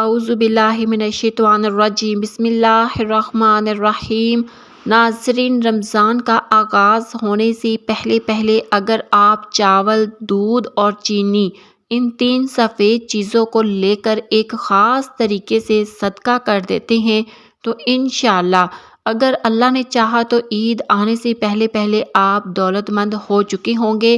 اعوذ باللہ من الشیطان الرجیم بسم اللہ الرحمن الرحیم۔ ناظرین، رمضان کا آغاز ہونے سے پہلے اگر آپ چاول، دودھ اور چینی ان 3 سفید چیزوں کو لے کر ایک خاص طریقے سے صدقہ کر دیتے ہیں تو انشاءاللہ اگر اللہ نے چاہا تو عید آنے سے پہلے آپ دولت مند ہو چکے ہوں گے۔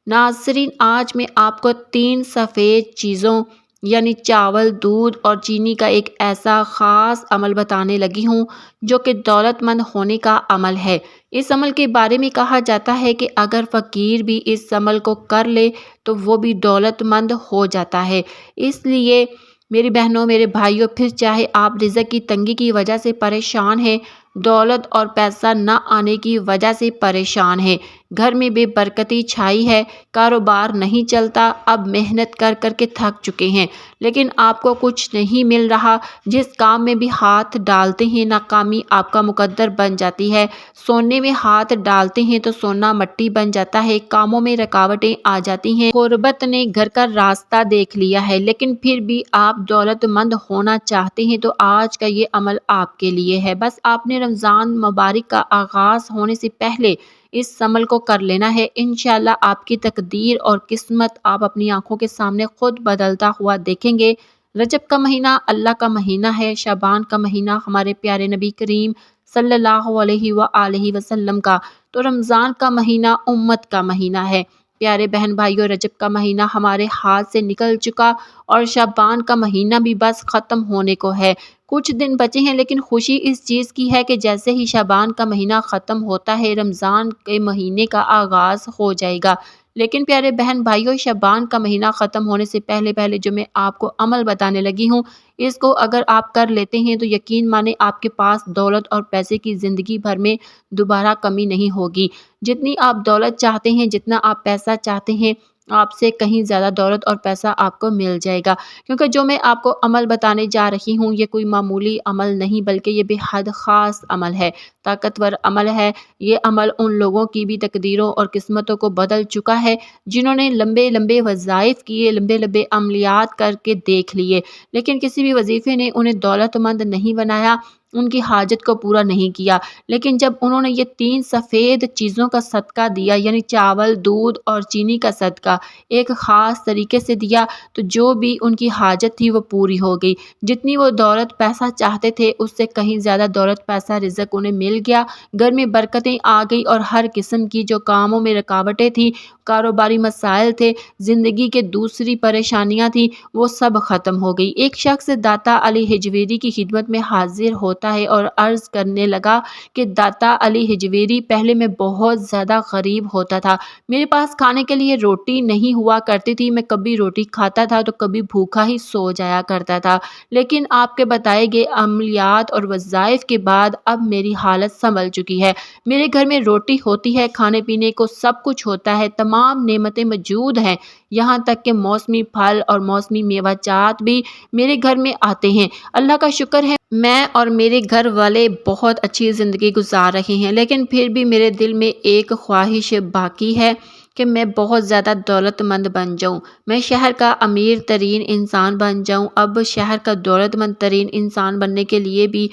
ناظرین، آج میں آپ کو 3 سفید چیزوں یعنی چاول، دودھ اور چینی کا ایک ایسا خاص عمل بتانے لگی ہوں جو کہ دولت مند ہونے کا عمل ہے۔ اس عمل کے بارے میں کہا جاتا ہے کہ اگر فقیر بھی اس عمل کو کر لے تو وہ بھی دولت مند ہو جاتا ہے۔ اس لیے میری بہنوں، میرے بھائیوں، پھر چاہے آپ رزق کی تنگی کی وجہ سے پریشان ہیں، دولت اور پیسہ نہ آنے کی وجہ سے پریشان ہیں، گھر میں بے برکتی چھائی ہے، کاروبار نہیں چلتا، اب محنت کر کے تھک چکے ہیں لیکن آپ کو کچھ نہیں مل رہا، جس کام میں بھی ہاتھ ڈالتے ہیں ناکامی آپ کا مقدر بن جاتی ہے، سونے میں ہاتھ ڈالتے ہیں تو سونا مٹی بن جاتا ہے، کاموں میں رکاوٹیں آ جاتی ہیں، غربت نے گھر کا راستہ دیکھ لیا ہے، لیکن پھر بھی آپ دولت مند ہونا چاہتے ہیں تو آج کا یہ عمل آپ کے لیے ہے۔ بس آپ نے رمضان مبارک کا آغاز ہونے سے پہلے اس عمل کو کر لینا ہے، انشاءاللہ آپ کی تقدیر اور قسمت آپ اپنی آنکھوں کے سامنے خود بدلتا ہوا دیکھیں گے۔ رجب کا مہینہ اللہ کا مہینہ ہے، شعبان کا مہینہ ہمارے پیارے نبی کریم صلی اللہ علیہ وآلہ وسلم کا، تو رمضان کا مہینہ امت کا مہینہ ہے۔ پیارے بہن بھائیوں، رجب کا مہینہ ہمارے ہاتھ سے نکل چکا اور شعبان کا مہینہ بھی بس ختم ہونے کو ہے، کچھ دن بچے ہیں، لیکن خوشی اس چیز کی ہے کہ جیسے ہی شعبان کا مہینہ ختم ہوتا ہے رمضان کے مہینے کا آغاز ہو جائے گا۔ لیکن پیارے بہن بھائیوں، شعبان کا مہینہ ختم ہونے سے پہلے جو میں آپ کو عمل بتانے لگی ہوں، اس کو اگر آپ کر لیتے ہیں تو یقین مانیں آپ کے پاس دولت اور پیسے کی زندگی بھر میں دوبارہ کمی نہیں ہوگی۔ جتنی آپ دولت چاہتے ہیں، جتنا آپ پیسہ چاہتے ہیں، آپ سے کہیں زیادہ دولت اور پیسہ آپ کو مل جائے گا، کیونکہ جو میں آپ کو عمل بتانے جا رہی ہوں یہ کوئی معمولی عمل نہیں بلکہ یہ بے حد خاص عمل ہے، طاقتور عمل ہے۔ یہ عمل ان لوگوں کی بھی تقدیروں اور قسمتوں کو بدل چکا ہے جنہوں نے لمبے وظائف کیے، لمبے عملیات کر کے دیکھ لیے، لیکن کسی بھی وظیفے نے انہیں دولت مند نہیں بنایا، ان کی حاجت کو پورا نہیں کیا۔ لیکن جب انہوں نے یہ 3 سفید چیزوں کا صدقہ دیا یعنی چاول، دودھ اور چینی کا صدقہ ایک خاص طریقے سے دیا تو جو بھی ان کی حاجت تھی وہ پوری ہو گئی، جتنی وہ دولت پیسہ چاہتے تھے اس سے کہیں زیادہ دولت پیسہ رزق انہیں مل گیا، گھر میں برکتیں آ گئی اور ہر قسم کی جو کاموں میں رکاوٹیں تھیں، کاروباری مسائل تھے، زندگی کے دوسری پریشانیاں تھیں، وہ سب ختم ہو گئی۔ ایک شخص داتا علی حجویری کی خدمت میں حاضر ہوتا ہے اور عرض کرنے لگا کہ داتا علی حجویری، پہلے میں بہت زیادہ غریب ہوتا تھا، میرے پاس کھانے کے لیے روٹی نہیں ہوا کرتی تھی، میں کبھی روٹی کھاتا تھا تو کبھی بھوکا ہی سو جایا کرتا تھا، لیکن آپ کے بتائے گئے عملیات اور وظائف کے بعد اب میری حالت سنبھل چکی ہے، میرے گھر میں روٹی ہوتی ہے، کھانے پینے کو سب کچھ ہوتا ہے، تمام نعمتیں موجود ہیں، یہاں تک کہ موسمی پھل اور موسمی میوہ جات بھی میرے گھر میں آتے ہیں، اللہ کا شکر ہے میں اور میرے گھر والے بہت اچھی زندگی گزار رہے ہیں، لیکن پھر بھی میرے دل میں ایک خواہش باقی ہے کہ میں بہت زیادہ دولت مند بن جاؤں، میں شہر کا امیر ترین انسان بن جاؤں۔ اب شہر کا دولت مند ترین انسان بننے کے لیے بھی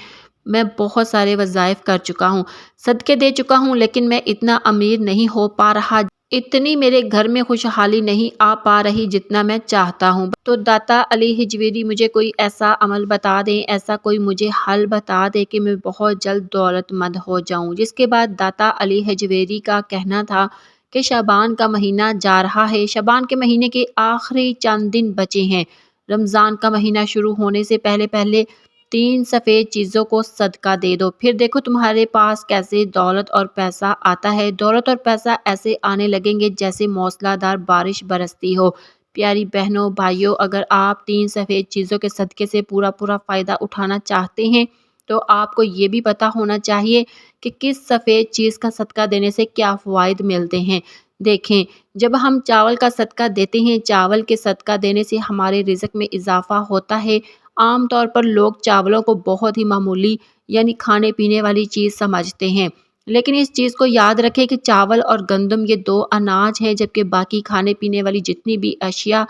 میں بہت سارے وظائف کر چکا ہوں، صدقے دے چکا ہوں، لیکن میں اتنا امیر نہیں ہو پا رہا، اتنی میرے گھر میں خوشحالی نہیں آ پا رہی جتنا میں چاہتا ہوں، تو داتا علی حجویری مجھے کوئی ایسا عمل بتا دیں، ایسا کوئی مجھے حل بتا دے کہ میں بہت جلد دولت مند ہو جاؤں۔ جس کے بعد داتا علی حجویری کا کہنا تھا کہ شعبان کا مہینہ جا رہا ہے، شعبان کے مہینے کے آخری چند دن بچے ہیں، رمضان کا مہینہ شروع ہونے سے پہلے 3 سفید چیزوں کو صدقہ دے دو، پھر دیکھو تمہارے پاس کیسے دولت اور پیسہ آتا ہے، دولت اور پیسہ ایسے آنے لگیں گے جیسے موسلا دھار بارش برستی ہو۔ پیاری بہنوں بھائیوں، اگر آپ 3 سفید چیزوں کے صدقے سے پورا فائدہ اٹھانا چاہتے ہیں تو آپ کو یہ بھی پتا ہونا چاہیے کہ کس سفید چیز کا صدقہ دینے سے کیا فوائد ملتے ہیں۔ دیکھیں، جب ہم چاول کا صدقہ دیتے ہیں، چاول کے صدقہ دینے سے ہمارے رزق میں اضافہ ہوتا ہے۔ عام طور پر لوگ چاولوں کو بہت ہی معمولی یعنی کھانے پینے والی چیز سمجھتے ہیں، لیکن اس چیز کو یاد رکھیں کہ چاول اور گندم یہ 2 اناج ہیں، جبکہ باقی کھانے پینے والی جتنی بھی اشیاء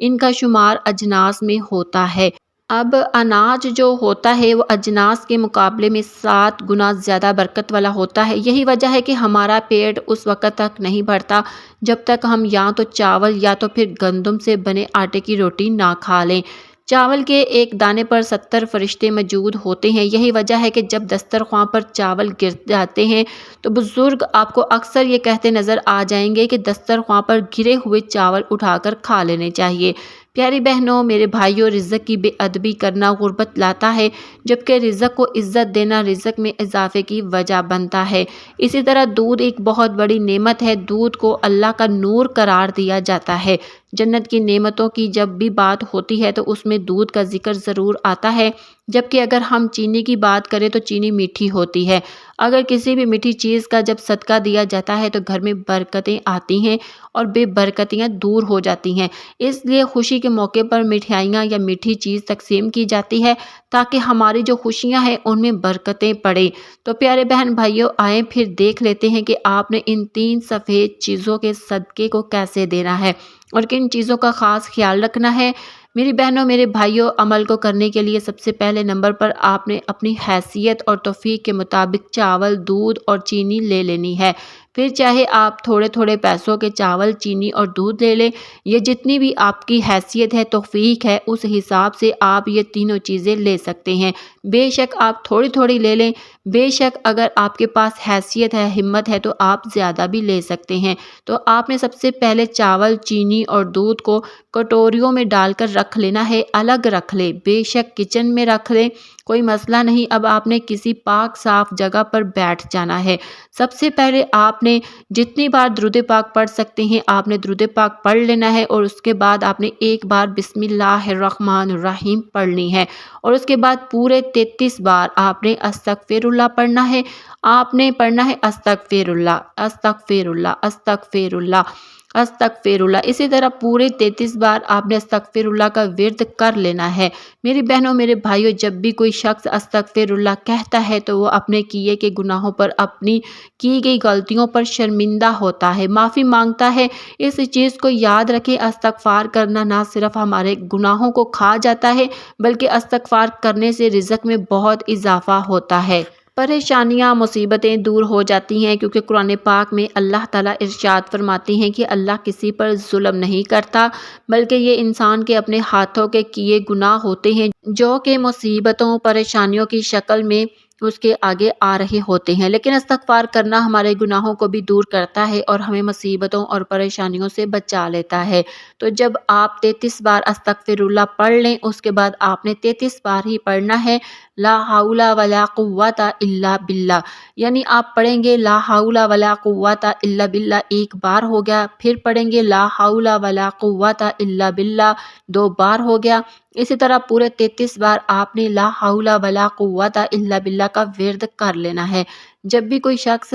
ان کا شمار اجناس میں ہوتا ہے۔ اب اناج جو ہوتا ہے وہ اجناس کے مقابلے میں 7 گنا زیادہ برکت والا ہوتا ہے۔ یہی وجہ ہے کہ ہمارا پیٹ اس وقت تک نہیں بھرتا جب تک ہم یا تو چاول یا تو پھر گندم سے بنے آٹے کی روٹی نہ کھا لیں۔ چاول کے ایک دانے پر 70 فرشتے موجود ہوتے ہیں۔ یہی وجہ ہے کہ جب دسترخوان پر چاول گر جاتے ہیں تو بزرگ آپ کو اکثر یہ کہتے نظر آ جائیں گے کہ دسترخوان پر گرے ہوئے چاول اٹھا کر کھا لینے چاہیے۔ پیاری بہنوں، میرے بھائیوں، رزق کی بے ادبی کرنا غربت لاتا ہے، جبکہ رزق کو عزت دینا رزق میں اضافے کی وجہ بنتا ہے۔ اسی طرح دودھ ایک بہت بڑی نعمت ہے۔ دودھ کو اللہ کا نور قرار دیا جاتا ہے۔ جنت کی نعمتوں کی جب بھی بات ہوتی ہے تو اس میں دودھ کا ذکر ضرور آتا ہے، جبکہ اگر ہم چینی کی بات کریں تو چینی میٹھی ہوتی ہے۔ اگر کسی بھی میٹھی چیز کا جب صدقہ دیا جاتا ہے تو گھر میں برکتیں آتی ہیں اور بے برکتیاں دور ہو جاتی ہیں۔ اس لیے خوشی کے موقع پر مٹھائیاں یا میٹھی چیز تقسیم کی جاتی ہے تاکہ ہماری جو خوشیاں ہیں ان میں برکتیں پڑیں۔ تو پیارے بہن بھائیوں، آئیں پھر دیکھ لیتے ہیں کہ آپ نے ان 3 سفید چیزوں کے صدقے کو کیسے دینا ہے اور کن چیزوں کا خاص خیال رکھنا ہے۔ میری بہنوں، میرے بھائیوں، عمل کو کرنے کے لیے سب سے پہلے نمبر پر آپ نے اپنی حیثیت اور توفیق کے مطابق چاول، دودھ اور چینی لے لینی ہے۔ پھر چاہے آپ تھوڑے تھوڑے پیسوں کے چاول، چینی اور دودھ لے لیں، یہ جتنی بھی آپ کی حیثیت ہے، توفیق ہے، اس حساب سے آپ یہ تینوں چیزیں لے سکتے ہیں۔ بے شک آپ تھوڑی تھوڑی لے لیں، بے شک اگر آپ کے پاس حیثیت ہے، ہمت ہے تو آپ زیادہ بھی لے سکتے ہیں۔ تو آپ نے سب سے پہلے چاول، چینی اور دودھ کو کٹوریوں میں ڈال کر رکھ لینا ہے، الگ رکھ لیں، بے شک کچن میں رکھ لیں، کوئی مسئلہ نہیں۔ اب آپ نے کسی پاک صاف جگہ پر بیٹھ جانا ہے۔ سب سے پہلے آپ نے جتنی بار درود پاک پڑھ سکتے ہیں آپ نے درود پاک پڑھ لینا ہے، اور اس کے بعد آپ نے ایک بار بسم اللہ الرحمن الرحیم پڑھنی ہے، اور اس کے بعد پورے 33 بار آپ نے استغفر اللہ پڑھنا ہے۔ آپ نے پڑھنا ہے استغفر اللہ، استغفر اللہ، استغفر اللہ، استغفر اللہ۔ اسی طرح پورے 33 بار آپ نے استغفر اللہ کا ورد کر لینا ہے۔ میری بہنوں، میرے بھائیوں، جب بھی کوئی شخص استغفر اللہ کہتا ہے تو وہ اپنے کیے کے گناہوں پر، اپنی کی گئی غلطیوں پر شرمندہ ہوتا ہے، معافی مانگتا ہے۔ اس چیز کو یاد رکھیں، استغفار کرنا نہ صرف ہمارے گناہوں کو کھا جاتا ہے بلکہ استغفار کرنے سے رزق میں بہت اضافہ ہوتا ہے۔ پریشانیاں، مصیبتیں دور ہو جاتی ہیں، کیونکہ قرآن پاک میں اللہ تعالیٰ ارشاد فرماتے ہیں کہ اللہ کسی پر ظلم نہیں کرتا، بلکہ یہ انسان کے اپنے ہاتھوں کے کیے گناہ ہوتے ہیں جو کہ مصیبتوں، پریشانیوں کی شکل میں اس کے آگے آ رہے ہوتے ہیں۔ لیکن استغفار کرنا ہمارے گناہوں کو بھی دور کرتا ہے اور ہمیں مصیبتوں اور پریشانیوں سے بچا لیتا ہے۔ تو جب آپ 33 بار استغفر اللہ پڑھ لیں، اس کے بعد آپ نے 33 بار ہی پڑھنا ہے لا حول ولا قوت الا باللہ، یعنی آپ پڑھیں گے لا حول ولا قوت الا باللہ ایک بار ہو گیا، پھر پڑھیں گے لا حول ولا قوت الا باللہ 2 بار ہو گیا۔ اسی طرح پورے 33 بار آپ نے لا حول ولا قوت الا باللہ کا ورد کر لینا ہے۔ جب بھی کوئی شخص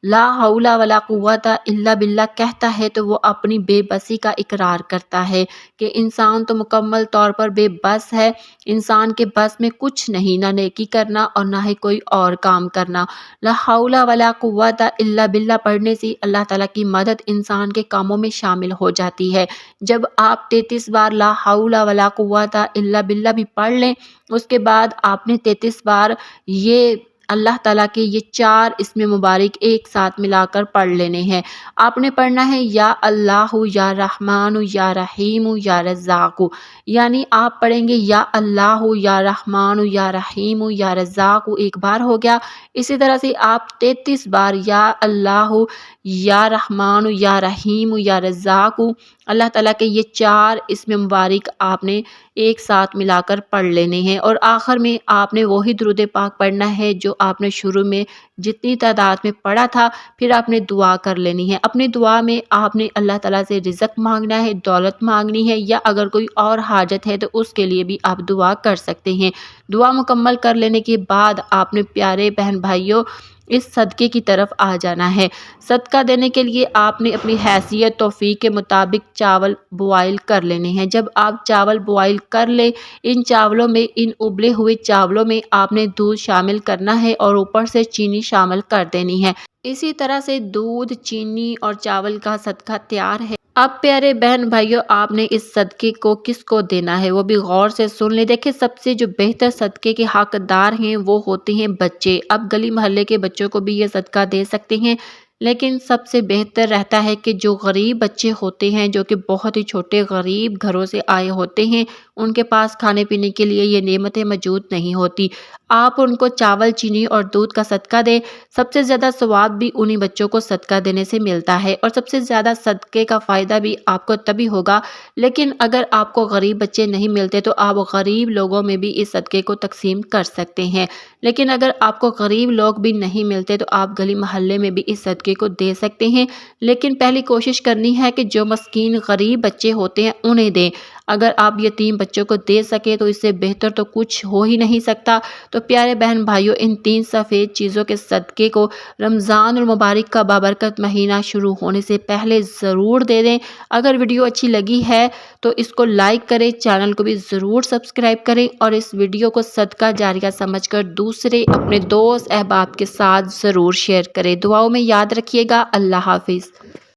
لا حول ولا قوت الا باللہ کہتا ہے تو وہ اپنی بے بسی کا اقرار کرتا ہے کہ انسان تو مکمل طور پر بے بس ہے، انسان کے بس میں کچھ نہیں، نہ نیکی کرنا اور نہ ہی کوئی اور کام کرنا۔ لا حول ولا قوت الا باللہ پڑھنے سے اللہ تعالیٰ کی مدد انسان کے کاموں میں شامل ہو جاتی ہے۔ جب آپ 33 بار لا حول ولا قوت الا باللہ بھی پڑھ لیں، اس کے بعد آپ نے 33 بار یہ اللہ تعالیٰ کے یہ 4 اسم مبارک ایک ساتھ ملا کر پڑھ لینے ہیں۔ آپ نے پڑھنا ہے یا اللہ یا رحمان یا رحیم یا رزاق، یعنی آپ پڑھیں گے یا اللہ یا رحمان یا رحیم یا رزاق ایک بار ہو گیا۔ اسی طرح سے آپ 33 بار یا اللہ یا رحمان یا رحیم یا رزاق، اللہ تعالیٰ کے یہ 4 اسم مبارک آپ نے ایک ساتھ ملا کر پڑھ لینے ہیں، اور آخر میں آپ نے وہی درود پاک پڑھنا ہے جو آپ نے شروع میں جتنی تعداد میں پڑھا تھا، پھر آپ نے دعا کر لینی ہے۔ اپنی دعا میں آپ نے اللہ تعالیٰ سے رزق مانگنا ہے، دولت مانگنی ہے، یا اگر کوئی اور حاجت ہے تو اس کے لیے بھی آپ دعا کر سکتے ہیں۔ دعا مکمل کر لینے کے بعد آپ نے پیارے بہن بھائیوں اس صدقے کی طرف آ جانا ہے۔ صدقہ دینے کے لیے آپ نے اپنی حیثیت توفیق کے مطابق چاول بوائل کر لینے ہیں۔ جب آپ چاول بوائل کر لیں، ان چاولوں میں، ان ابلے ہوئے چاولوں میں آپ نے دودھ شامل کرنا ہے اور اوپر سے چینی شامل کر دینی ہے۔ اسی طرح سے دودھ، چینی اور چاول کا صدقہ تیار ہے۔ اب پیارے بہن بھائیوں، آپ نے اس صدقے کو کس کو دینا ہے وہ بھی غور سے سن لیں۔ دیکھیں، سب سے جو بہتر صدقے کے حقدار ہیں وہ ہوتے ہیں بچے۔ اب گلی محلے کے بچوں کو بھی یہ صدقہ دے سکتے ہیں، لیکن سب سے بہتر رہتا ہے کہ جو غریب بچے ہوتے ہیں، جو کہ بہت ہی چھوٹے غریب گھروں سے آئے ہوتے ہیں، ان کے پاس کھانے پینے کے لیے یہ نعمتیں موجود نہیں ہوتی، آپ ان کو چاول، چینی اور دودھ کا صدقہ دیں۔ سب سے زیادہ ثواب بھی انہی بچوں کو صدقہ دینے سے ملتا ہے، اور سب سے زیادہ صدقے کا فائدہ بھی آپ کو تبھی ہوگا۔ لیکن اگر آپ کو غریب بچے نہیں ملتے تو آپ غریب لوگوں میں بھی اس صدقے کو تقسیم کر سکتے ہیں۔ لیکن اگر آپ کو غریب لوگ بھی نہیں ملتے تو آپ گلی محلے میں بھی اس صدقے کو دے سکتے ہیں، لیکن پہلی کوشش کرنی ہے کہ جو مسکین غریب بچے ہوتے ہیں انہیں دیں۔ اگر آپ یتیم بچوں کو دے سکیں تو اس سے بہتر تو کچھ ہو ہی نہیں سکتا۔ تو پیارے بہن بھائیوں، ان 3 سفید چیزوں کے صدقے کو رمضان المبارک کا بابرکت مہینہ شروع ہونے سے پہلے ضرور دے دیں۔ اگر ویڈیو اچھی لگی ہے تو اس کو لائک کریں، چینل کو بھی ضرور سبسکرائب کریں، اور اس ویڈیو کو صدقہ جاریہ سمجھ کر دوسرے اپنے دوست احباب کے ساتھ ضرور شیئر کریں۔ دعاؤں میں یاد رکھیے گا۔ اللہ حافظ۔